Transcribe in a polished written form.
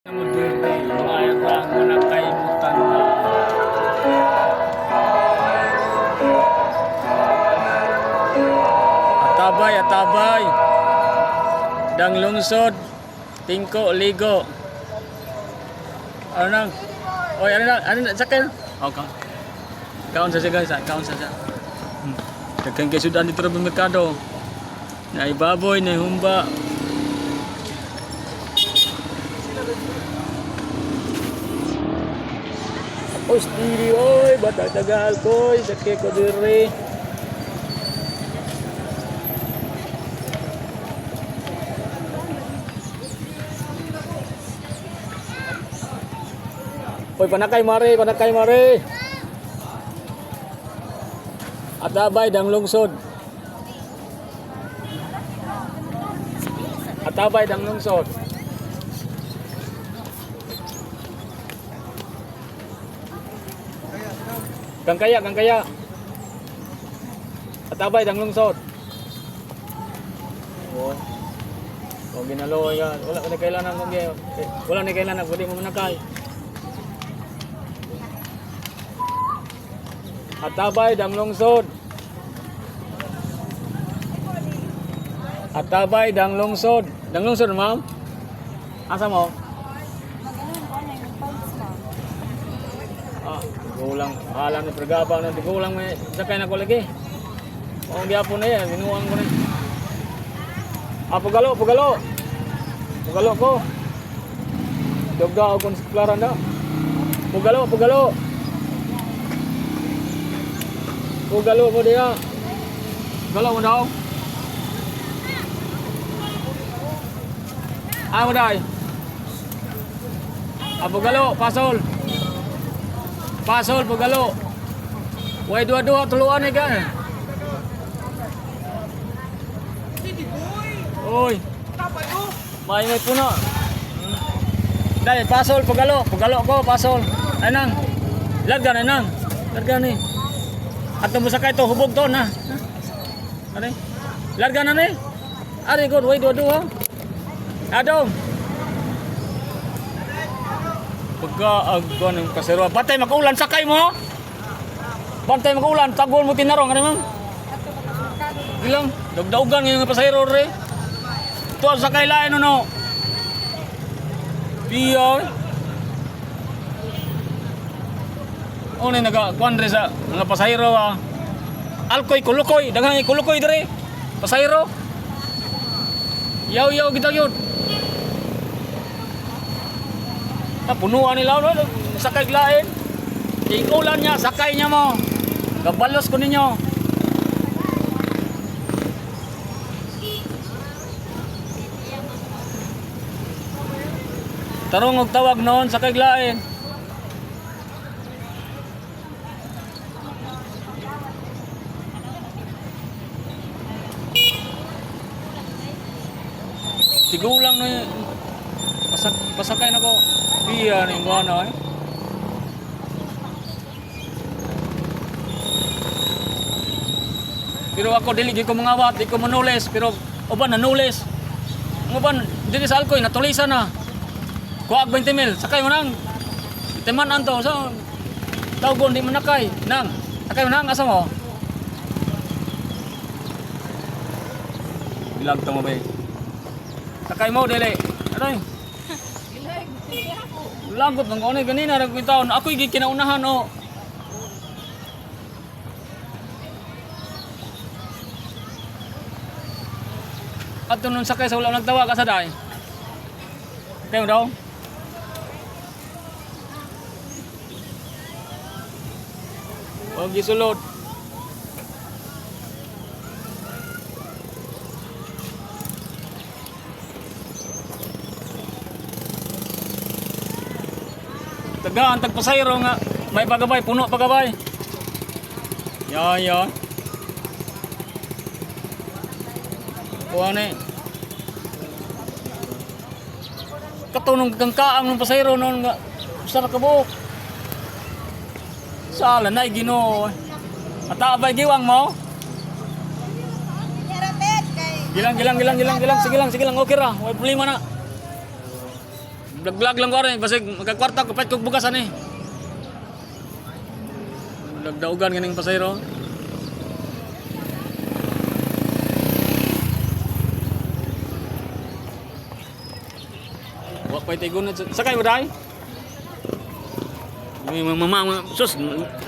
Atabay, dang lungsod, tingko, ligo. Ano nang? Oy, ano na, sakay? Okay. Kaon sa siya guys, kaon sa siya. Daghang kay sudan dito sa merkado. Na ibaboy, na humba. Oy, stili, oy, batang tagal ko, sakay ko dire. Oy, panakay mare. Atabay dang lungsod. Atabay dang lungsod. Kang kaya. Atabay dang lungsod. Oh. Oh, ginalo yan. Wala na kailangan kung gayo. Wala na kailangan pwede mo manakay. Atabay dang lungsod. Atabay dang lungsod. Dang lungsod, ma'am? Asa mo? Gulang. Alam ni pergabang na gulang may sakay na ko lagi. O gyapon na yan, binuang ko na. Pugalo. Pugalo ko. Dogda ako kung siklaran na. Pugalo. Pugalo mo diya. Galo mo daw. Mo day. Pugalo, pasol, pugalo. Way dua-dua tuluan ni ka. Oy. May puno. Dai, pasol, pugalo ko, pasol. Anang. Larga ni. At mo sakay to hubog to na. Ano? Larga na ni. Ari good, way dua-dua. Adong. Pagka ng kasero. Bantay makulan sakay mo. Bantay makulan, tagol mo tinarong ano man. Bilang dagdaugan ng pasahero re. Tuwa sakay lain no. Piyo. Ono naga kuan re sa mga pasahero Alkoy kulukoy, daghang kulukoy dire. Pasahero. Yaw kita yun. Punuan nila sakay lain. Ikulan niya, sakay niya mo. Gabalos ko ninyo. Tarong og tawag noon sakay lain. Tigulang na pasakay na ko. Iya ning gono eh. Pero ako dili ko mangawat, di ko manulis, pero uban nanulis. Uban dili sa alkoy natulisan na. Kuag 20 mil, sakay mo nang. Timan anto so tawgon di manakay nang. Sakay mo nang asa mo? Bilang to mo be. Sakay mo dili. Ano? Lagot ng kone ganina nagkwentaon. Ako'y kinaunahan o. At nung sakay sa wala nagtawa ka sa day. Kayo daw? Huwag gisulod. Tagaan tagpasayro nga may pagabay, puno pagabay. Ya. Kuha ni. Katunong kangkaang ng pasayro noon nga sa nakabuok. Sala na Ginoo. Atabay giwang mo. Gilang. Sige lang. Okay ra. May problema na. Vlog lang ko rin, basig magkakwarta ko, pahit kong bugasan eh. Nagdaugan ganing pasayro. Wak pa itigon na. Sakay mo dahil? May mamang sus.